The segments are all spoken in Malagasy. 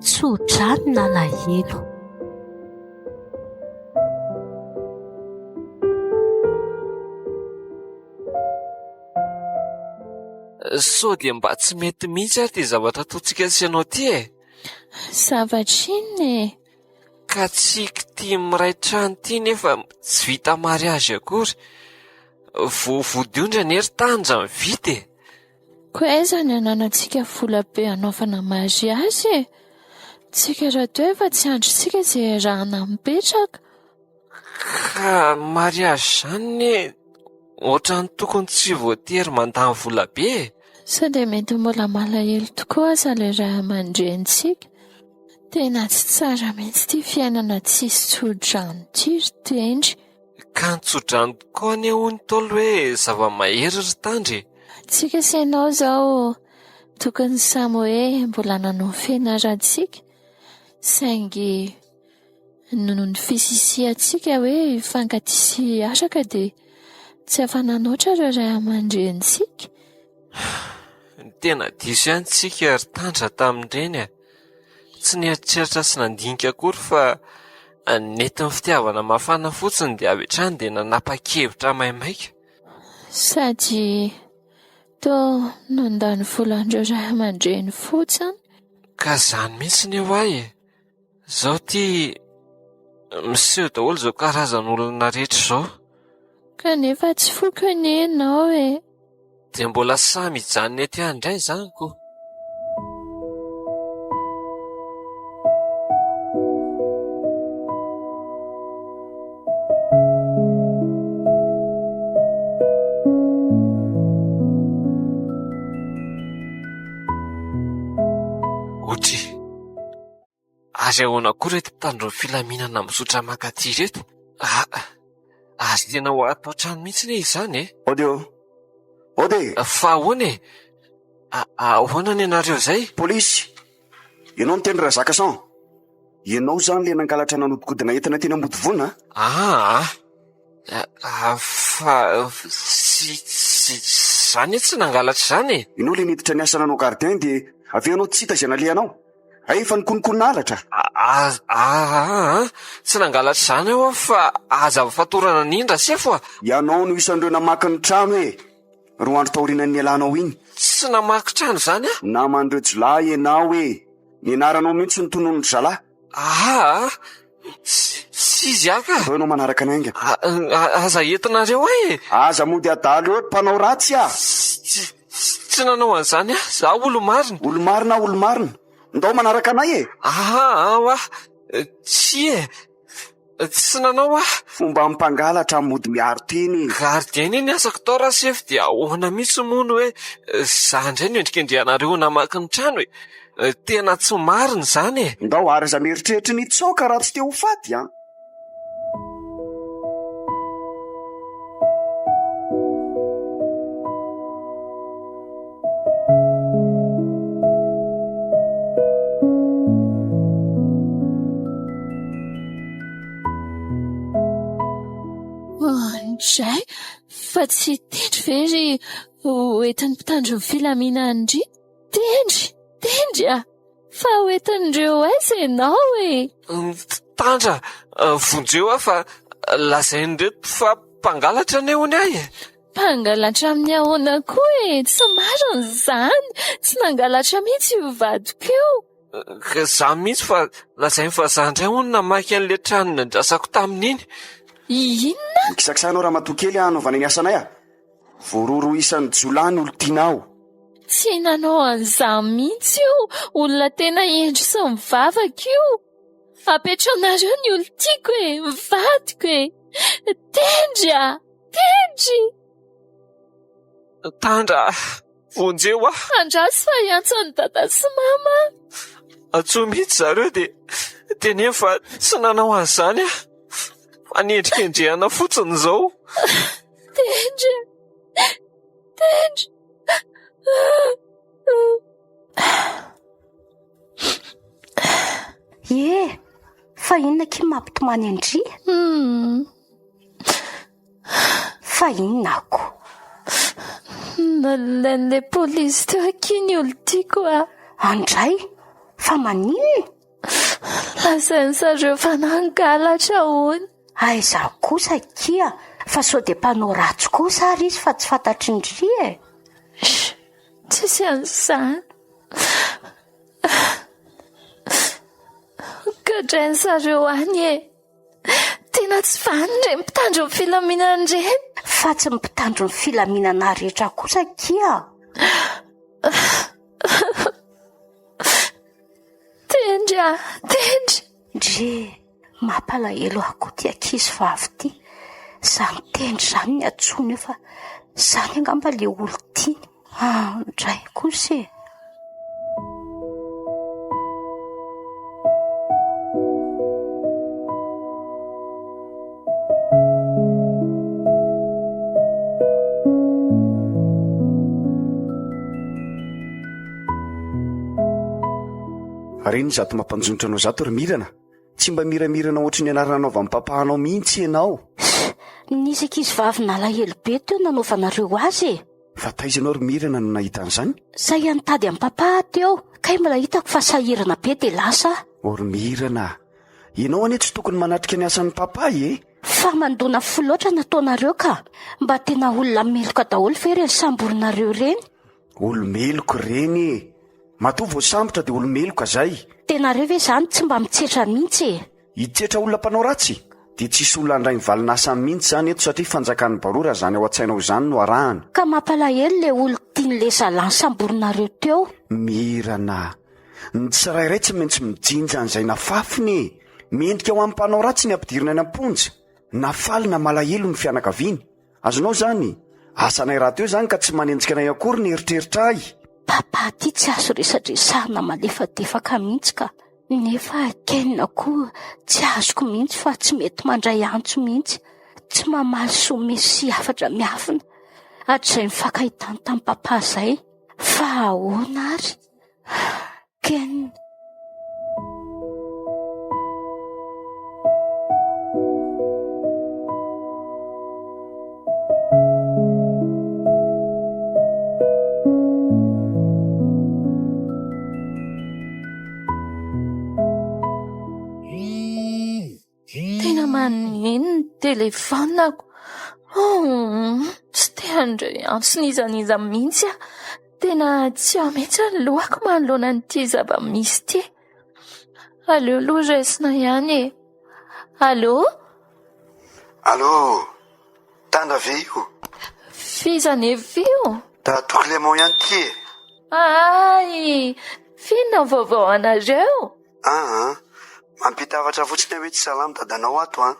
Tsodrano nalahelo. Sao dia mba tsy mety mihitsy ary ty zavatra ataontsika sy ianao ty e. Zavatra inona e? Ka tsiky tia miray trano ty nefa tsy vita mariazy akory. Vody ny ery tanja ny vita e. Koa aiza ny ananantsika vola be hanaovana mariazy e? Tsika raha toa efa tsy androntsika izay rahana mipetraka. Ka mariazy zany ne ohatrany tokony tsy voatery mandany vola be e. Sao dia mety mbola malahelo tokoa aza ilay ray aman-drenitsika. Tena tsy tsara mihitsy ity fiainana tsisy tsodrano ity ry tendry. Ka nitsodrano koa anie hono Ntaolo hoe zava-mahery ry tandry. Tsika sy ianao izao tokony samy hoe mbola nanao fianarantsika, saingy noho ny fisisihantsika hoe hifankatia sy hiaraka dia tsy afa-nanoatra ireo ray aman-drenitsika. Tena diso ihany tsika ry tandra tamin'ireny e. Tsy nieritreritra sy nandinika akory fa nentin'ny fitiavana mafana fotsiny dia avy hatrany dia nanapa-kevitra maimaika. Sady toa nandany volan'ireo ray aman-dreny fotsiny. Ka izany mihitsy ny eo ahy e. Zaho ty miseho daholo izao karazan'olona rehetra izao. Kanefa tsy fokony ianao e. Dia mbola samy hijanona ety andray izany koa. Otry, azy ahoana koa reto mpitandro ny filaminana misotra makaty reto? Azy tena ho atao trano mihitsy ne izany e. Ode! Fa ahoana e? Ahoana ny anareo izay? Polisy! Ianao mitendry Razakasan? Ianao zany le nangalatra nanodikodina entina teny Ambodivona? Fa tsy zany tsy nangalatra izany e. Ianao le niditra ny asa nanao gardien dia avy ianao tsy hita izay nalehanao. Efa nikonokonna halatra. Tsy nangalatra izany aho fa aza fatorana n'indra sefa. Ianao no isan'ireo namaky ny trano e. Roa andro taorian'ny alanao iny. Tsy namaky trano izany a? Namandreo jolahy ianao e. Nianaranao mihitsy ny tonon'ny zalahy. Tsy izy aka. Sao ianao manaraka ny aingana. Aza entinareo ahy e. Aza mody adalo eo mpanao ratsy a. Tsy nanao an'izany a. Za olo marina. Olo marina. Ndao manaraka anay e. Tsy e. Tsy nanao a. Fomba mpangalatra mody miaro teny. Gardien iny asako tao raha sefy dia ahoana mihitsy mono hoe za indray no endrikendrianareo namaky ny trano e. Tena tsy marina izany e. Ndao araza mieritreritra ny tsoka raha tsy te ho faty a. Indray fa tsy tendry very hoentin'ny mpitandro ny filaminana tendry a. Fa hoentin'ireo aiza ianao e? Tandra, vonjeo aho fa lazain'ireto fa mpangalatra ny ehony ahy e. Mpangalatra amin'ny ahoana koa e? Tsy marina izany. Tsy nangalatra mihitsy io vadiko io. Za mihitsy fa lazainy fa za indray hono namaky an'le trano nandrasako tamin'iny. Inona? Mikisakisanao raha matokely hanaovana ny asanay a. Vororo isan'ny jolahy ny olo tianao. Tsy nanao an'izany mihitsy io. Olona tena endry sy mivavaka io. Apetranareo ny olo tiako e, mivadiko e. Tendry a, tendry. Tandra, vonjeo ah. Andraso fa hiantson'ny dada sy mama. Atsoa mihitsy zareo dia nefa tsy nanao an'izany ah. Fa niendrikendrehana fotsiny izao. Tendry. Fa inona ky mampitomany Andria? Fa inona ako? Nalain'ilay polisy teo aky ny olo tiako Andray? Fa maninona? Lazainy zareo fa nangalatra hono. Aiza kosa kia? Fa sao dia mpanao ratsy kosa ary izy fa tsy fantatry Ndria e. Tsisy an'izany. Gadrainy zareo any e. Tena tsy vaniny re mpitandro ny filaminana ireny. Fa tsy mpitandro ny filaminana rehetra kosa kia. Tendry. Ndre mampalahelo ako ty ankizy vavy ty. Zany tendry zany ny atsony eo fa zany angamba le olo ty. Ndray kosa e. Reny zato mampanjonitra anao zato ry mirana. Tsy mba miramirana ohatry ny anaranao avy amin'ny papahanao mihitsy ianao. Nisy ankizy vavy nalahelo be teo nanaovanareo azy e. Fa taiza ianao ry mirana no nahita an'izany? Say antady amin'ny papa teo. Kay mbola hitako fa sahirana be dia lasa. Ry mirana, ianao anie tsy tokony manatrika ny asan'ny papa e? Fa mandona foloatra nataonareo ka. Mba tena olona meloka daholo ve ireny samborinareo ireny? Olomeloko reny e. Matoa voasambotra dia olomeloka zay. Tenareo ve zany tsy mba mitsetra mihitsy e? Hitsetra olona mpanao ratsy? Dia tsisy olona andray mivalina asany mihitsy zany eto satria fanjakan'ny barora zany ao an-tsainao zany no arahana. Ka mampalahelo le olo tian'le zalany samborinareo teo. Mirana, ny tsirairay tsy maintsy mijinja an'izay nafafiny. Miendrika ho amin'ny mpanao ratsy ny ampidirina any am-ponja. Nafaly na malahelo ny fianakaviany. Azonao zany, asanay raha teo zany ka tsy manenjika anay akory ny eritreritra ahy. Papa ty tsy azo resadresahana malefadefaka mihitsy ka. Nefa kenina koa tsy azoko mihitsy fa tsy mety mandray antso mihitsy. Tsy mamaly somesy afatra miafina. Hatrizay mifankahitany tamin'ny papa zay. Fa ahoana ary? Kenina. Manino ny telefonako. Tsy te handray antson'izaniza mihitsy aho. Tena tsy ao mihitsy ny lohako manoloana n'ity zava-misy ty. Aleo aloha raisina ihany e. Allo? Allo, tandra ve io? Fizane io? Da Toklemon ihany ty e. Ay, finona vaovao anareo? Mampitavatra fotsiny hoe tsy salama dadanao ato an.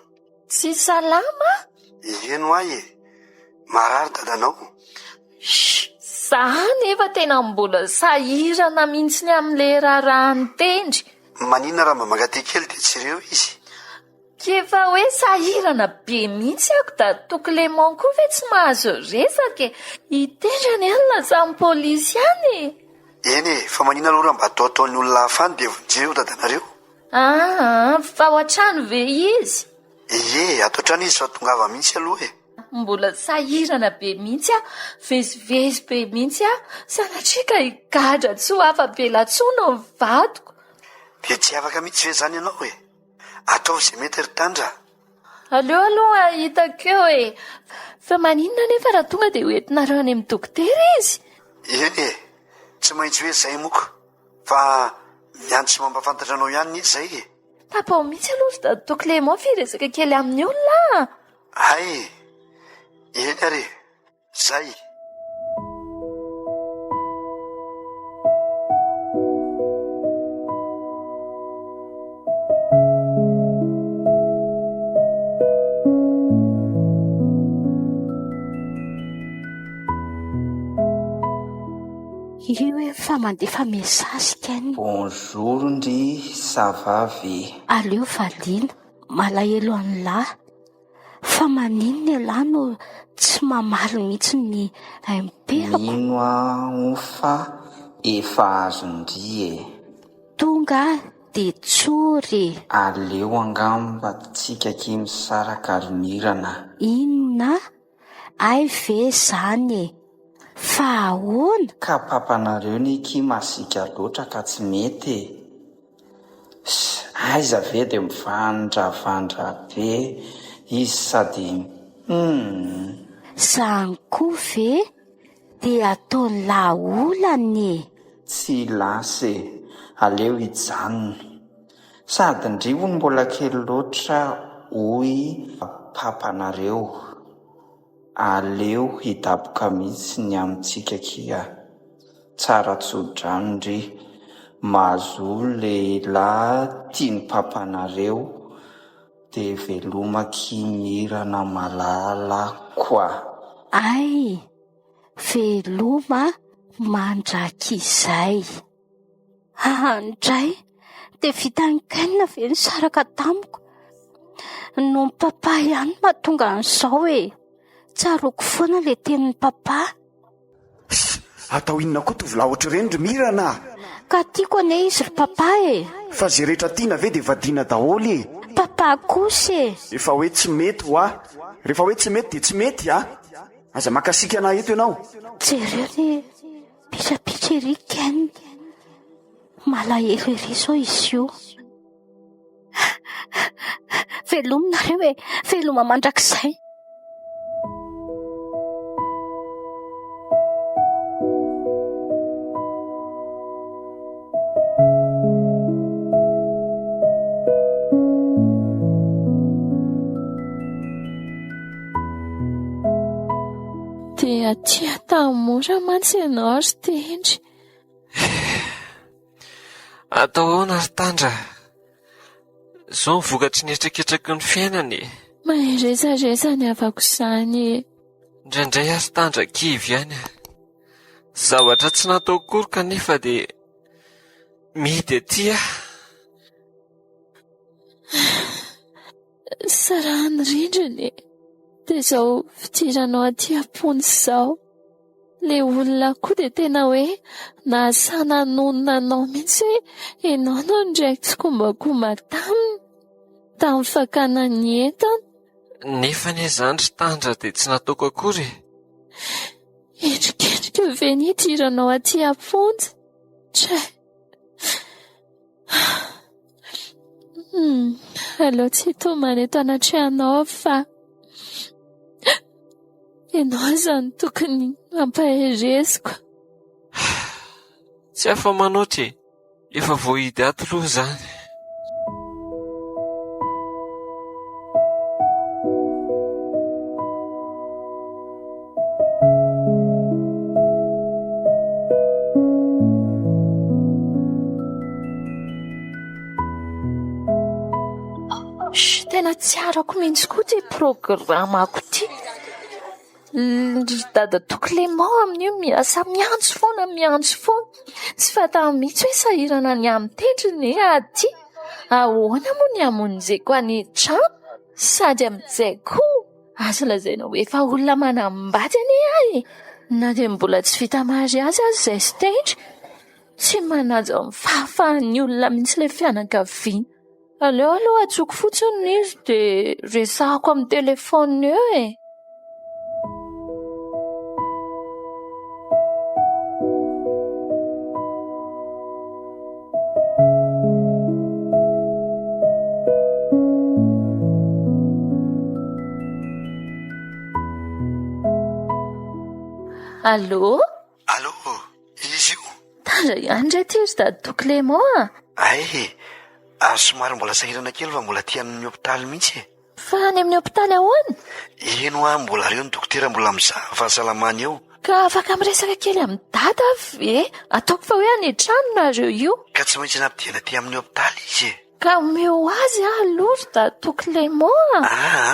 Tsy salama? Eno ahy e. Marary dadanao. Zaho nefa tena mbola sahirana mihitsy ny amin'ilay raharahan'ny tendry. Maninona raha mamagaty kely dia tsy ireo izy. Kefa hoe sahirana be mihitsy ako da Toklemon koa ve tsy mahazo resaka e. Itendry any lazan'ny polisy ihany e. Eny e, fa maninona aloha raha mba ataon'ny olona hafany dia vonjeo dadanareo. Fa ao an-trano ve izy? Ato an-trano izy fa tongava mihitsy aloha e. Mbola sahirana be mihitsy aho, vezivezy be mihitsy aho, sanatria ka higadra tsy ho afa-belatsoana ny vadiko. Dia tsy afaka mihitsy ve zany ianao e. Atao izay mety ry tandra. Aleo aloha hitako eo e. Fa maninona nefa raha tonga dia hoentinareo any amin'ny dokotera izy? Eny e, tsy maintsy hoe zay moko. Fa miantso mampafantatra anao ihany izy zay e. Tapao mihitsy aloha da Toklemon firesaka kely amin'ny olona. Hay, eny ary, zay. Io efa mandefa mesazy kany. Bonjour ndry, ça va ve? Aleo valiana, malahelo any lahy. Fa maninona lahy no tsy mamaly mihitsy ny aim-pehako. Nino fa efa azondry e. Tonga dia tsory. Aleo angamba tsika ky misaraka ronirana. Inona? Ay ve zany? Fa ahoana? Ka papanareo ny ky masika loatra ka tsy mety. Aiza ve dia mivandravandra be izy sady Zany koa ve dia ataony laolany. tsy lasy, aleo hijanona. Sady ndrivony mbola kely loatra hoy papanareo. Aleo hidaboka mihitsy ny amintsika kia. Tsara tsodrano ndry mahazo lehilahy tiany papanareo dia velomaky mirana malala koa. Ay, veloma mandrakizay. Andray, dia vitan-kaina ve nisaraka tamiko? No ny papa ihany mahatonga an'izao e. Tsaroko foana le tenin'ny papa. Atao inona koa tovolahy ohatr'ireny ry mirana? Ka tiako ane izy ry papa e. Fa zay rehetra tiana ve dia vadiana daholo. Papa kosa e. Efa hoe tsy mety ho a. Rehefa hoe tsy mety dia tsy mety a. Aza makasika anahy eto ianao. Jereo ny pitrapitra ery Ken. Malahelo ery zao izy io. Velominareo e. Veloma mandrakizay. Dia tia tamora mantsy ianao ary tendry. Atao ahoana ry tandra? Izao mivokatry ny eritreketrako ny fiainany. Mahirezareza ny avako izany. Indraindray ary tandra kivy ihany. Zavatra tsy natao kory kanefa dia mihidy aty aho. Sarahany rindriny. Dia izao fidiranao aty ampony izao. Le olona koa dia tena hoe nasana nonona anao mihitsy hoe ianao no ndraiky kombakomba tamin'ny fakana ny entana. Nefa ny izany ry tandra dia tsy nataoko akory. Endrikendrika ve ny hidiranao aty ampony? Aleo tsy hitomany eto anatrehanao fa ianao izany tokony mampahireziko. Tsy afa manoatra, efa voahidy ato aloha izany. Tena tsy arako mihitsy koa ty programako ty. Ry dada Clément amin'io miasa miantso foana. Tsy fantany mihitsy hoe sahirana ny amin'ny tendrony aty. Ahoana moa ny amonjeko any trano sady amin'izay koa azo lazaina hoe efa olona manambady anie ahy. Na dia mbola tsy vita mariazy azy izay sy tendry, tsy manaja amin'ny fahafahan'ny olona mihitsy ilay fianakaviana. Aleo aloha atsoko fotsiny izy dia resahako amin'ny telefona eo e. Allô? Allô, izy io? Tandra ihany indray ty ry dada Clément. Ay, somary mbola sahirana kely fa mbola ty amin'ny hôpitaly mihitsy. Fa any amin'ny hôpitaly ahoana? Eno a, mbola reo ny dokotera mbola mizaha fahasalamana eo. Ka afaka miresaka kely amin'ny dada ve? Ataoko fa hoe any trano nareo io. Ka tsy maintsy nampidiana ty amin'ny hôpitaly izy. Ka meo azy aloha ry dada Clément.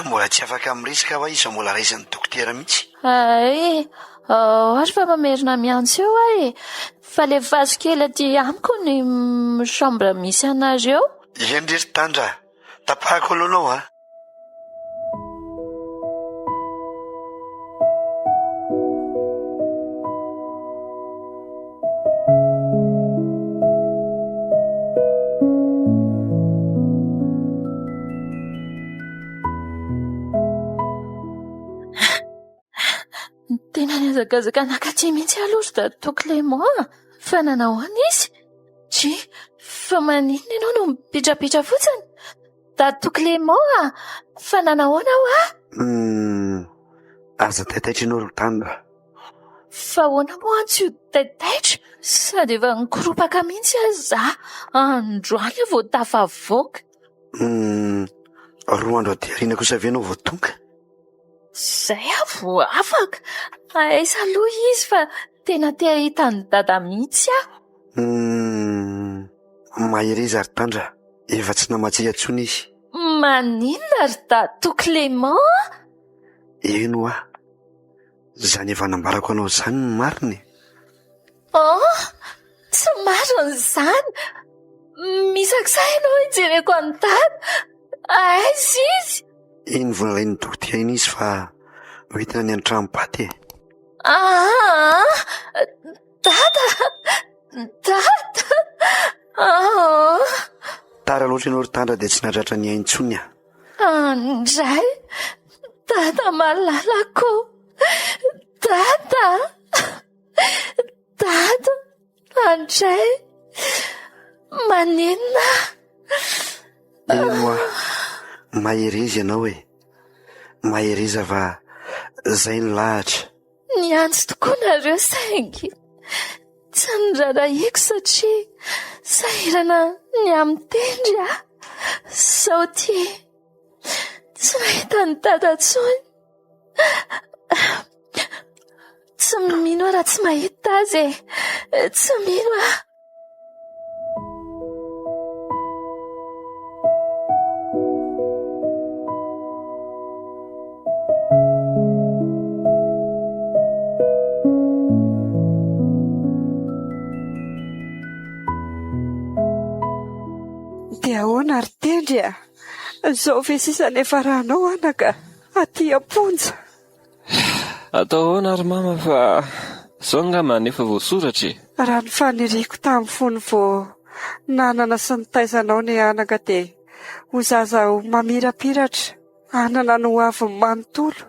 Mbola tsy afaka miresaka fa izy mbola raisin'ny dokotera mihitsy. Ay, ary fa mamerina miantso eo ahy. Fa le vazo kely aty amiko ny chambre misy anareo. Endrery tandra, tapahako aloha anao a. Tena niazakazaka nakatỳ mihitsy aloha da Clément fa nanao izy? Tsy, fa maninona ianao no mipitrapitra fotsiny? Da Clément fa nanao aza taitaitra ianao ro tandra. fa ahoana moa tsy ho taitaitra sady efa nikoropaka mihitsy za androany vao tafavoaka. Roa andro adiariana kosa avianao vao tonga. Zay vo afaka aiza aloha izy fa tena te ahita ny dada mihitsy mahiriza ary tandra, efa tsy namatsy atsony izy. Maninona ry da Clément? Eno zany efa nambarako anao zany ny mariny. Tsy mariny zany. Misakisay ianao hijereko an-tany. Aiza izy? Iny volalain'ny dokotera iny izy fa hoentina ny an-tranompaty. Dada. Tara loatra ianao ry tandra dia tsy natratra ny aintsony Andray, dada malalako. Dada, andray, maninona? Eno mahiriza ianao mahiriza fa zay ny lahatra. Niantso tokoa nareo saingy. Tsy nirarahiako satria sahirana ny amitendry sao tia tsy mahita ny dada tsony. Tsy mino raha tsy mahita azy tsy mino dia ahoana ry tendry zao ve sisa nefa ranao anaka aty amponja? Atao ahoana ary mama fa zao angamba nefa voasoratra. Raha ny faniriako tamin'ny fony vao nanana sy ny taizanao ny anaka dia ho zaza ho mamirapiratra, anana no avy manontolo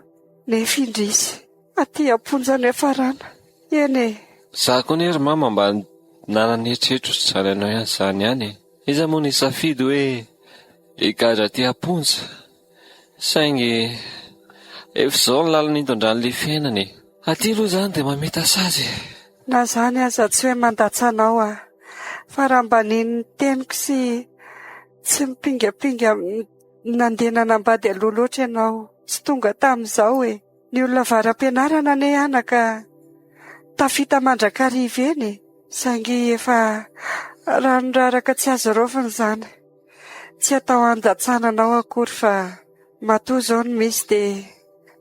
nefa indrisy aty amponja nefa rana. Eny Za koa ny ry mama mba nananetretra zany anao ihany zany ihany. Iza moa ny safidy hoe higadra aty amponja saingy efa zao ny lalana hitondrany fiainany. Aty aloha zany dia mamita sazy. na zany aza tsy hoe mandatsa anao fa raha mba niny teniko sy tsy mipingapinga nandeha nanambady aloha loatra ianao tsy tonga tamin'izao ny olona varam-pianarana ne anaka tafita mandrakariva eny saingy efa ranondraraka tsy azo rofiny zany. Tsy atao andatsana anao akory fa matoa zao ny misy dia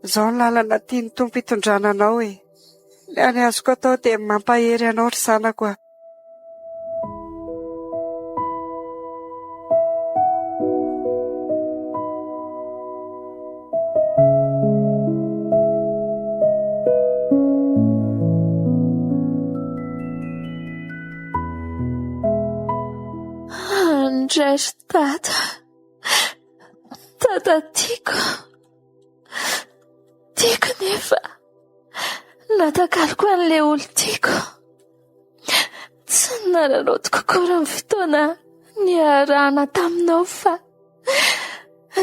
zao ny lalana tiany tompo hitondrana anao ny azoko atao dia mampahery anao ry zanako Andray ry dada tiako nefa natakaloko an'ilay olo tiako. Tsy nararaoty kokory ny fotoana niarahana taminao fa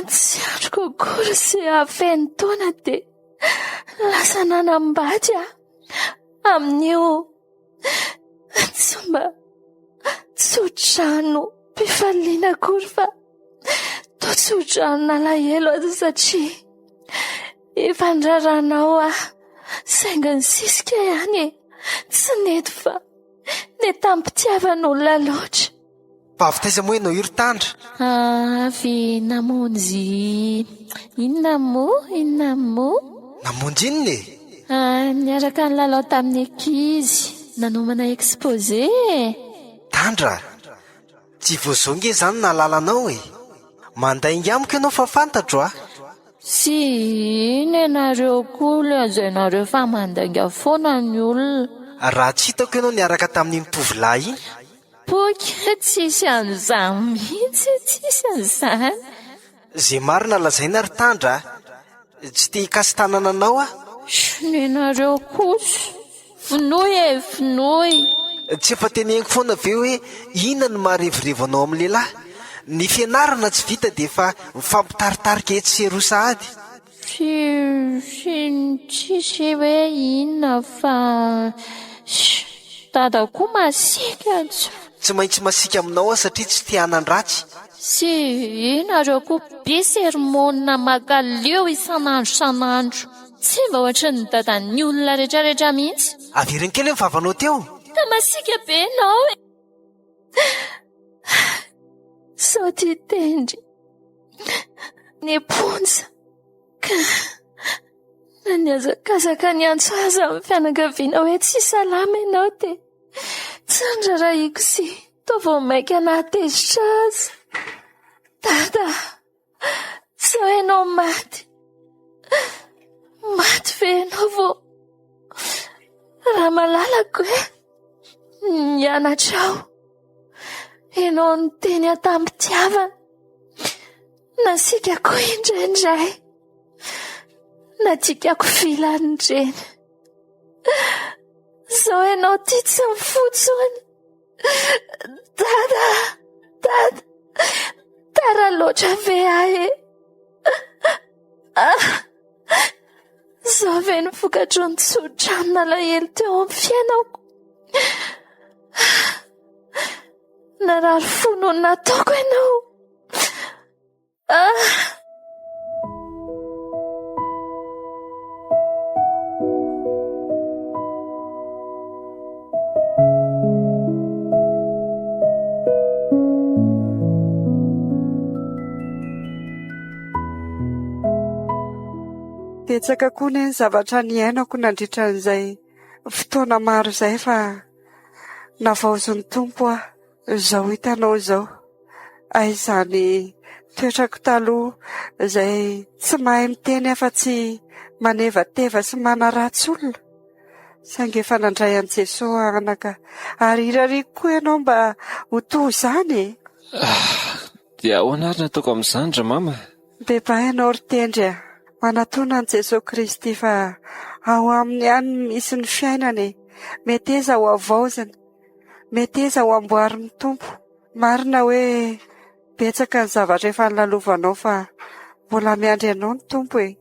tsy androko akory sy afeny taona dia lasa nanambady amin'io tsy mba tsodrano mpifaliana akory fa toa tsodrano nalahelo azy satria efa ndraranao sainga ny sisika ihany tsy nety fa netampitiavan'olona loatra. Pavitaiza moa ianao io ry tandra? Avy namonjy inona mo? Namonjy inona niaraka ny lalao tamin'ny ankizy nanomana exposé. Tandra, tsy voazao nge zany nalalanao mandainga amiko ianao fa fantatro Sy iny ianareo koa le azainareo fa mandainga foana ny olona. Raha tsy hitako ianao niaraka tamin'ny mitovolahy iny. Poka tsisy an'izany mihitsy, tsisy an'izany. Zay marina lazaina ry tandra tsy te hikasy tanana anao Nenareo kosa vinoy vinoy. Tsy efa teneniko foana ve hoe inona ny maharevirevo anao amin'ny lehilahy? Ny fianarana tsy vita dia efa mifampitaritarika etsy sy eroa sahady. Tsisy hoe inona fa dada koa masika. Tsy maintsy masika aminao satria tsy te hanan-dratsy. Sy inareo koa be sermona makaleo isan'andro. Tsy mba ohatry ny dadan'ny olona rehetrarehetra mihitsy. Averiny kely ny vavanao teo. Ka masika be ianao e. Sao ty tendry ny ponja ka na niazakazaka ny antso aza amin'ny fianakaviana hoe tsy salama ianao dia tsy andrarahiko sy toa vao maika nahatezitra azy. Dada, sao ianao maty ve ianao vao raha malalako e nianatra aho. Ianao ny teny atampitiavana nasikako indraindray natikako filany reny. Zao ianao ty tsy mifotsony. Dada tara loatra ve ahe. Zao ve ny vokatro ny tsodrano nalahelo teo amin'ny fiainako. Narary fono nataoko ianao. Betsaka koa ny zavatra niainako nandritran'izay fotoana maro izay fa navaozon'ny tompo aho. Zao hitanao zao, aizany toetrako taloha izay tsy mahay miteny afa-tsy manevateva sy manaratsy olona. Saingy efa nandray an'i Jesosy anaka ary irariko koa ianao mba ho toy izany. Dia ahoana ary nataoko amin'izany dra mama? Beba ianao ry tendry manatona an'i Jesosy Kristy fa ao aminy ihany misy ny fiainany. Mety eza ho avaozana, mety eza ho amboarin'ny tompo. Marina hoe betsaka ny zavatra efa nilalovanao fa mbola miandry ianao ny tompo e.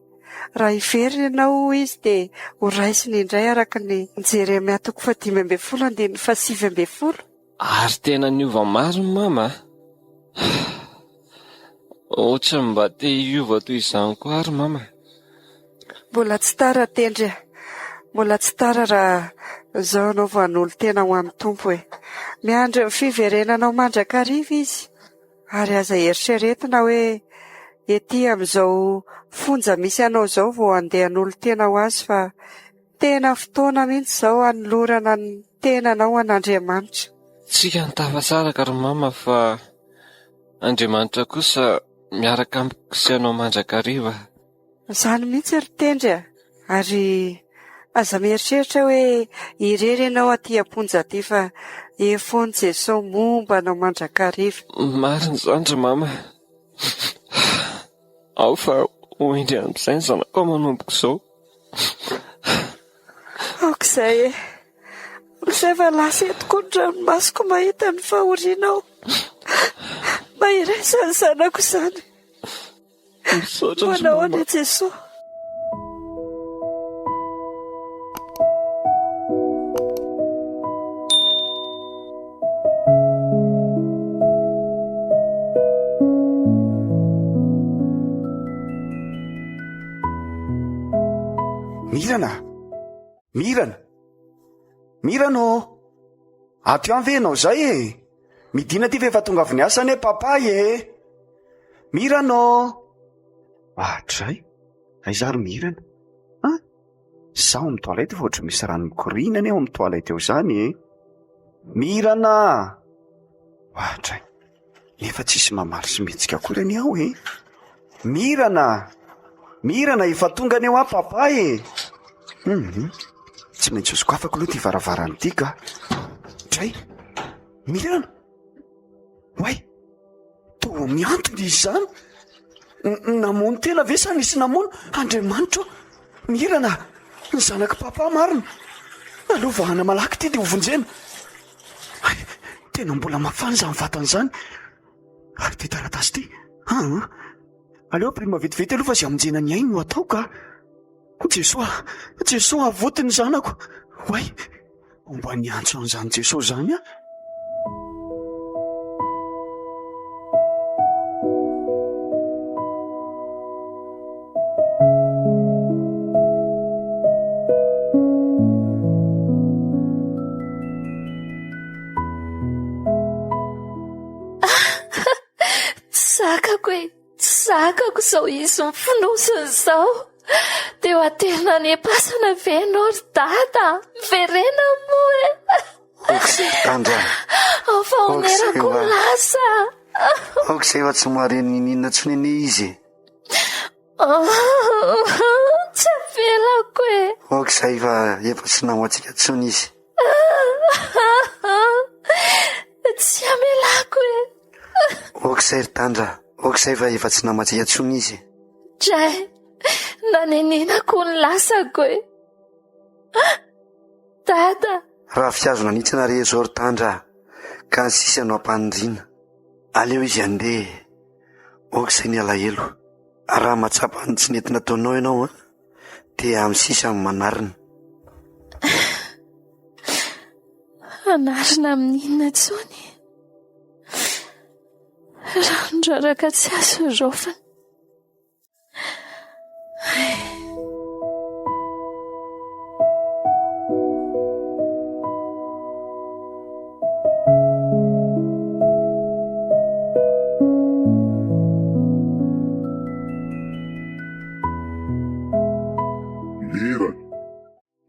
Raha iverina ianao izy dia ho raisiny indray araka ny Jeremia 5:7. Ary tena niova mariny mama. Ohatra mba te hiova toy izany koa ary mama. Mbola tsy tara tendry, mbola tsy tara raha zao anao vanolo tena ho an'ny tompo e. Miandry ny fiverenanao mandrakariva izy ary aza eritreretina hoe ety amin'izao fonja misy anao zao vao andehan'olo tena ho azy fa tena fotoana mihitsy zao anolorana ny tenanao an'Andriamanitra. Tsika nitafasaraka ry mama fa Andriamanitra kosa miaraka amiko sy anao mandrakariva. Izany mihitsy ry tendry ary aza mieritreritra hoe irery ianao aty amponja aty fa efon'i Jesosy momba anao mandrakariva. Marina izany ry mama. Ao fa ho indry amin'izay ny zanako manomboko izao. Aok'izay e. Izay fa lasa etoko ny ranomasoko mahita ny fahorianao. Mahiraisany zanako izany. Manao any Jesosy. Mirana aty an ve ianao zay e. Midina ty ve efa tonga avy niasany e papay e. Mirana atray aiza ry Mirana zaho amin'ny toalety fa ohatry misy rano mikorinana eo amin'ny toalety eo zany e. Mirana atray nefa tsisy mamaly sy mihetsika akory any aho e. Mirana efa tonga any eo a papay e. Tsy maintsy hozoko afaka aloha ty varavarany ity ka. Dray Mirana way toa miantony izy zany. Namono tena ve sa nisy namono Andriamanitra. Mirana ny zanak' papa marina. Alovahana malaky ty dia hovonjena. Tena mbola mafana izany vatan'izany. Ary ty taratasy ty. Aleo prima vetivety aloha fa izay amonjena ny ainy no atao ka. Jesoa avotiny zanako. Hoay, mba niantso an'izany Jesoa zany a. Zakako izao izy mifinosiny izao. Dia ho aterina ny pasana ve ianao ry dada? Miverena moa e. Tandra. Fa onerako lasa. Izay fa tsy mareny ninona tsy nene izy. Tsy avelako e. Izay fa efa tsy namoantsika tsony izy. Tsy amelako e. Izay ry Tandra. Izay fa efa tsy namantsika tsony izy. Dray, nanenenako ny lasako e. Dada. Raha fiazona nitsina re zao ry Tandra, ka ny sisa no ampanindriana. Aleo izy andeha. Izay ny alahelo. Raha matsapa ny tsy nentina taonao ianao dia amin'ny sisa amin'ny manarina. Anarina amin'inona tsony? Randraraka tsy azo raofana.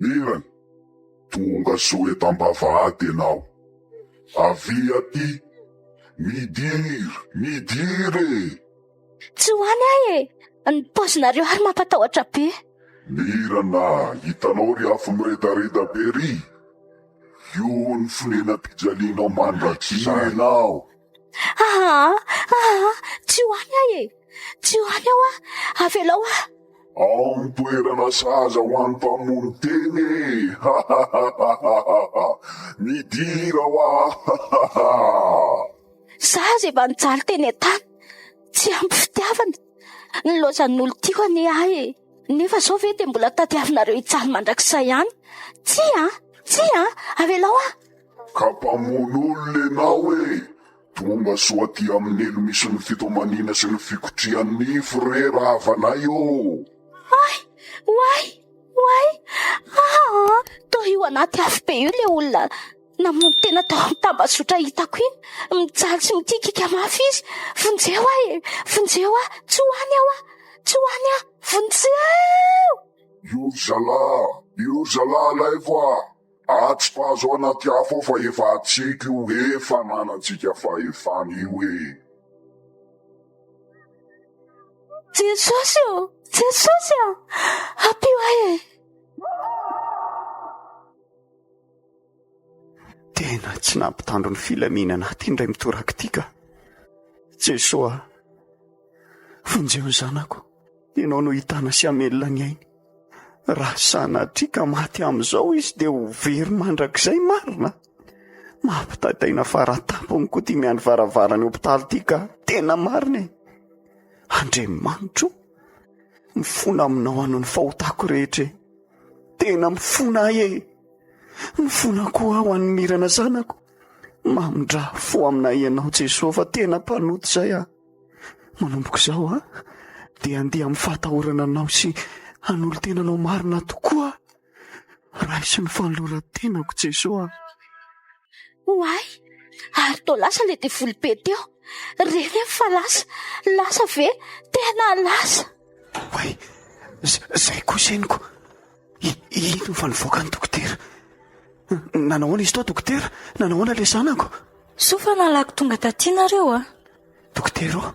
Mirana, tonga soa eto ambavahady ianao. Avy aty. Midiry. Tsy hoany ahy e. Ny paozinareo ary mampatahotra be. Mirana, hitanao ry afo miredareda be ry. Io ny fonena pijalinao mandrak'inao. Tsy hoany ahy e. Tsy hoany aho a. Avelao a. Ao ny toerana saza ho an'ny mpamono teny. Midira ho Zaza efa nijaly teny an-tany. Tsy ampy fitiavana. Ny lozan'olo tiako ane ahy e. Nefa zao ve dia mbola tadiavinareo hijaly mandrakizay ihany? Tsy avelao a. Ka mpamono olona ianao e. Tonga soa aty amin'ny elo misy ny fitomaniana sy ny fikotrihan'ny nify re ravanay io. Way. Toa io anaty afo be io le olona namono tena tao amin'ny tambazotra hitako iny. Mijaly sy mitikika mafy izy. Vonjeo ahy. Tsy hoany aho a. Vonjeo. Io zala lay fa atsy pazo anaty afo fa efa atsika io efa nanantsika fahefana io e. Jesosy apio ahy e. Tena tsy nampitandro ny filaminana aty indray mitoraka ity ka. Jesoa, vonjeo ny zanako. Ianao no hitana sy amelona ny ainy. Raha sanatria ka maty amin'izao izy dia ho very mandrakizay marina. Mampitataina faratampony koa ty miany varavarany hopitaly ty ka. Tena marina e. Andriamanitro, mifona aminao ano ny fahotako rehetra e. Tena mifona ahy e. Mifona koa aho an'ny Mirana zanako. Mamindra fo aminay ianao Jesosy fa tena mpanoto izay aho. Manomboka izao dia andeha amin'ny fahatahorana anao sy hanolo tenanao marina tokoa. Raha sy ny fanoloran-tenako Jesosy. Hoay, ary toa lasa le devoly be teo. Reny fa lasa ve tena lasa. Hoay, zay koa seniko. Ino fa nivoaka ny dokotera? Nanahoana izy tao dokotera? Nanahoana le zanako? Sofa nalako tonga taty nareo Dokotera,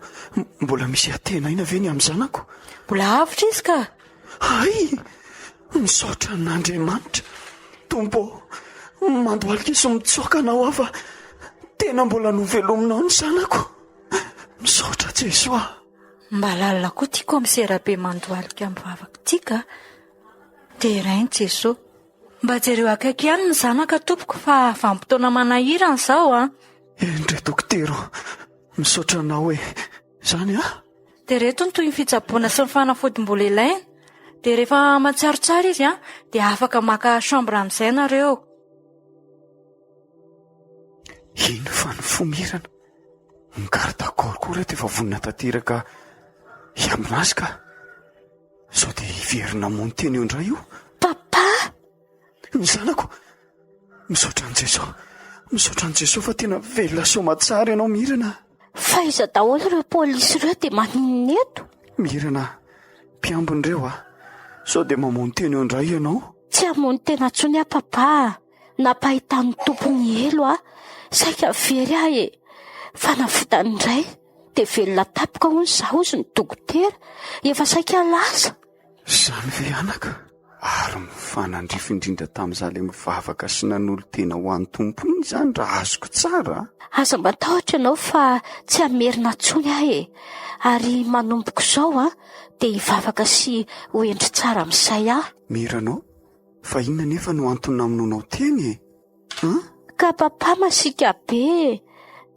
mbola misy atena ina ve ny amin'ny zanako? Mbola avitra izy ka. Ay, misaotra n'Andriamanitra. Tompo, mandohalika sy mitsoaka anao fa tena mbola novelominao ny zanako. Misaotra Jesosy. Mba lalina koa tiako misera be mandohalika amin'ny vavaka ity ka. dia rainy Jesoa, mba jereo akaiky ihany ny zanaka tompoko fa vanim-potoana manahirana izao a. Endray dokotero, misaotra anao hoe zany a? Dia reto ny toy ny fitsaboana sy ny fanafody mbola ilaina, dia rehefa matsiarotsara izy a, dia afaka maka chambre amin'izay nareo. Ino fa ny fomirana? Migaridakoro koa reto efa vonina tanteraka hiambinazy ka. Sao dia hiverina mony teny eo indray io. Papa! Ny zanako, misaotra an' Jesosy fa tena velona soamatsara ianao Mirana. Faiza daholo ireo polisy ireo dia maninona eto? Mirana, mpiambin'ireo sao dia mamony teny eo indray ianao. Tsy hamony tena ntsony a papa, nampahitan'ny tompony elo saika very ahy fanafotany indray dia velona tapoka hono zaho ozy ny dokotera efa saika lasa. Zany ve anaka? Ary mifanandrify indrindra tamin'izaho ilay mivavaka sy nanolo tena ho an'ny tompony izany raha azoko tsara. Aza matahotra ianao fa tsy hamerina ntsony ahy ary manomboko izao dia hivavaka sy ho endry tsara amin'izay aho. Miranao, fa inona nefa no antony namonao teny Ka papa masika be,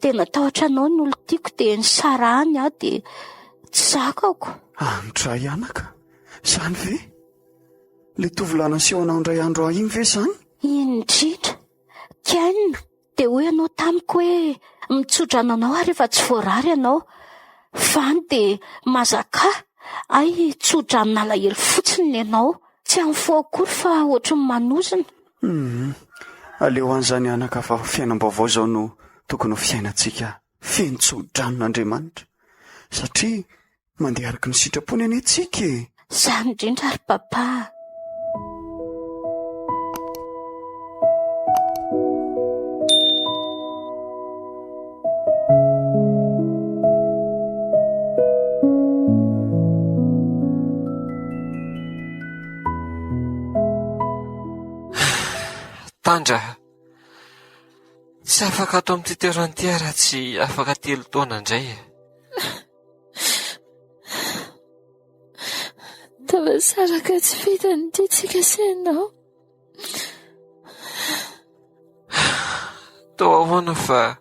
dia natahotra anao ny olo tiako dia ny sarahany dia tsy zakako. Anotray anaka, zany ve? Le tovolahy naseho anao indray andro ahy iny ve zany? Indrindra, kianina dia hoy ianao tamiko hoe mitsodrana anao ary efa tsy voarary ianao. Vany dia mazaka ay tsodrana alahelo fotsiny ianao. Tsy amifo akory fa ohatran'ny manozina. Aleo an'izany anaka fa fiainam-baovao zao no tokony ho fiainantsika feno tsodranon'Andriamanitra satria mandeha araka ny sitrapony anie tsika. Zany indrindra ary papa. Tandra, tsy afaka ato amin'ity toerana ity raha tsy afaka 3 taona indray. Tavasaraka tsy vitany ity tsika senao. Tao ahoana fa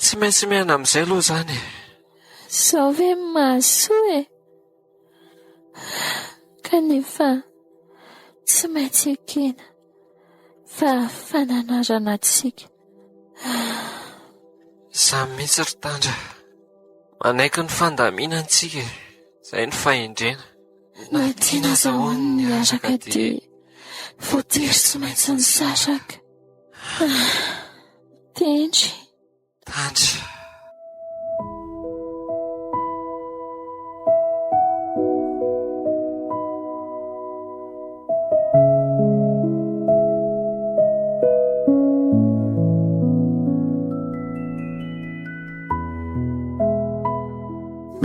tsy maintsy miaina amin'izay aloha izany. Sao ve mahasoa kanefa tsy maintsy ekena fa fananarana tsika. Samy mihitsy ry Tandra, manaiky ny fandaminantsika izay ny fahendrena. Na tiana zahoany ny araka dia voatery tsy maintsy ny saraka. Tendry Tandra.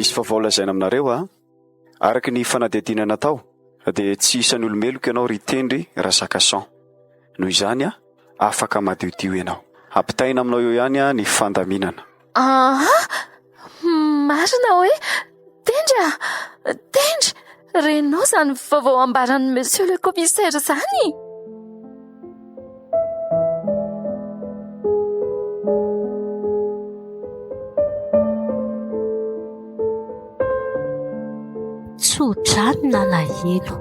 Misy vaovao lazaina aminareo araky ny fanadihadiana natao dia tsy isan'ny olomeloka ianao ry tendry Rasakasan. Noho izany afaka madiodio ianao. Ampitaina aminao eo ihany ny fandaminana. Marina hoe Tendry renao zany vaovao ambaran'ny monsieur le commissaire zany. Tsodrano na lahelo.